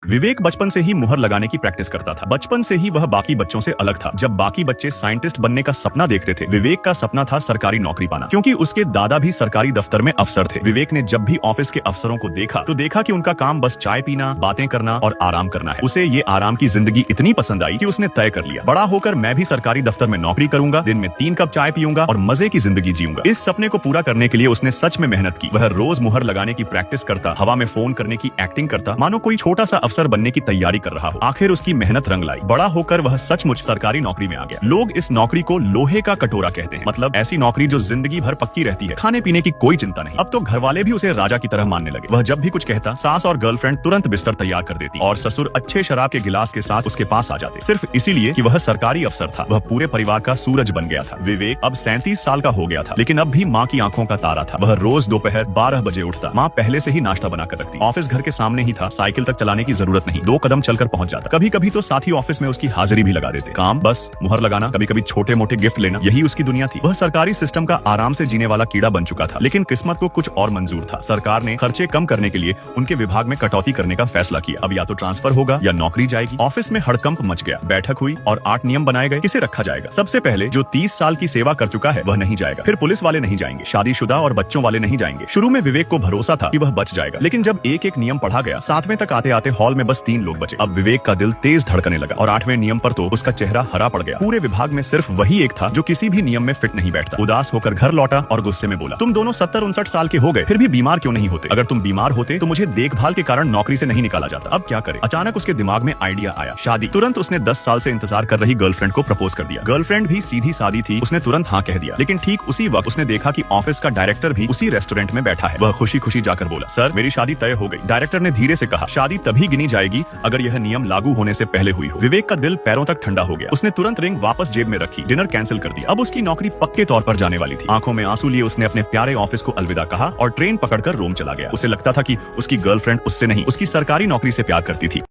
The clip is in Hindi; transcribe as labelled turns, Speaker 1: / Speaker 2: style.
Speaker 1: विवेक बचपन से ही मुहर लगाने की प्रैक्टिस करता था। बचपन से ही वह बाकी बच्चों से अलग था। जब बाकी बच्चे साइंटिस्ट बनने का सपना देखते थे, विवेक का सपना था सरकारी नौकरी पाना, क्योंकि उसके दादा भी सरकारी दफ्तर में अफसर थे। विवेक ने जब भी ऑफिस के अफसरों को देखा तो देखा कि उनका काम बस चाय पीना, बातें करना और आराम करना है। उसे ये आराम की जिंदगी इतनी पसंद आई कि उसने तय कर लिया, बड़ा होकर मैं भी सरकारी दफ्तर में नौकरी करूंगा, दिन में 3 कप चाय पीऊंगा और मजे की जिंदगी जीऊंगा। इस सपने को पूरा करने के लिए उसने सच में मेहनत की। वह रोज मुहर लगाने की प्रैक्टिस करता, हवा में फोन करने की एक्टिंग करता, मानो कोई छोटा सा अफसर बनने की तैयारी कर रहा हो। आखिर उसकी मेहनत रंग लाई। बड़ा होकर वह सचमुच सरकारी नौकरी में आ गया। लोग इस नौकरी को लोहे का कटोरा कहते हैं, मतलब ऐसी नौकरी जो जिंदगी भर पक्की रहती है, खाने पीने की कोई चिंता नहीं। अब तो घर वाले भी उसे राजा की तरह मानने लगे। वह जब भी कुछ कहता, सास और गर्लफ्रेंड तुरंत बिस्तर तैयार कर देती और ससुर अच्छे शराब के गिलास के साथ उसके पास आ जाते, सिर्फ इसीलिए कि वह सरकारी अफसर था। वह पूरे परिवार का सूरज बन गया था। विवेक अब 37 साल का हो गया था, लेकिन अब भी माँ की आंखों का तारा था। वह रोज दोपहर 12 बजे उठता, माँ पहले से ही नाश्ता बनाकर रखती। ऑफिस घर के सामने ही था, साइकिल तक चलाने की जरूरत नहीं, 2 कदम चलकर पहुंच जाता। कभी कभी तो साथी ऑफिस में उसकी हाजिरी भी लगा देते। काम बस मुहर लगाना, कभी कभी छोटे मोटे गिफ्ट लेना, यही उसकी दुनिया थी। वह सरकारी सिस्टम का आराम से जीने वाला कीड़ा बन चुका था, लेकिन किस्मत को कुछ और मंजूर था। सरकार ने खर्चे कम करने के लिए उनके विभाग में कटौती करने का फैसला किया। अब या तो ट्रांसफर होगा या नौकरी जाएगी। ऑफिस में हड़कंप मच गया। बैठक हुई और 8 नियम बनाए गए। किसे रखा जाएगा? सबसे पहले जो 30 साल की सेवा कर चुका है वह नहीं जाएगा। फिर पुलिस वाले नहीं जाएंगे, शादीशुदा और बच्चों वाले नहीं जाएंगे। शुरू में विवेक को भरोसा था कि वह बच जाएगा, लेकिन जब एक एक नियम पढ़ा गया, 7वें तक आते आते हॉल में बस 3 लोग बचे। अब विवेक का दिल तेज धड़कने लगा और 8वें नियम पर तो उसका चेहरा हरा पड़ गया। पूरे विभाग में सिर्फ वही एक था जो किसी भी नियम में फिट नहीं बैठता। उदास होकर घर लौटा और गुस्से में बोला, तुम दोनों 70-59 साल के हो गए, फिर भी बीमार क्यों नहीं होते? अगर तुम बीमार होते तो मुझे देखभाल के कारण नौकरी से नहीं निकाला जाता। अब क्या करे? अचानक उसके दिमाग में आइडिया आया, शादी। तुरंत उसने 10 साल से इंतजार कर रही गर्लफ्रेंड को प्रपोज कर दिया। गर्लफ्रेंड भी सीधी सादी थी, उसने तुरंत हाँ कह दिया। लेकिन ठीक उसी वक्त उसने देखा कि ऑफिस का डायरेक्टर भी उसी रेस्टोरेंट में बैठा है। वह खुशी खुशी जाकर बोला, सर मेरी शादी तय हो गई। डायरेक्टर ने धीरे से कहा, शादी तभी गिनी जाएगी अगर यह नियम लागू होने से पहले हुई हो। विवेक का दिल पैरों तक ठंडा हो गया। उसने तुरंत रिंग वापस जेब में रखी, डिनर कैंसिल कर दिया। अब उसकी नौकरी पक्के तौर पर जाने वाली थी। आंखों में आंसू लिए उसने अपने प्यारे ऑफिस को अलविदा कहा और ट्रेन पकड़कर रोम चला गया। उसे लगता था कि उसकी गर्लफ्रेंड उससे नहीं, उसकी सरकारी नौकरी से प्यार करती थी।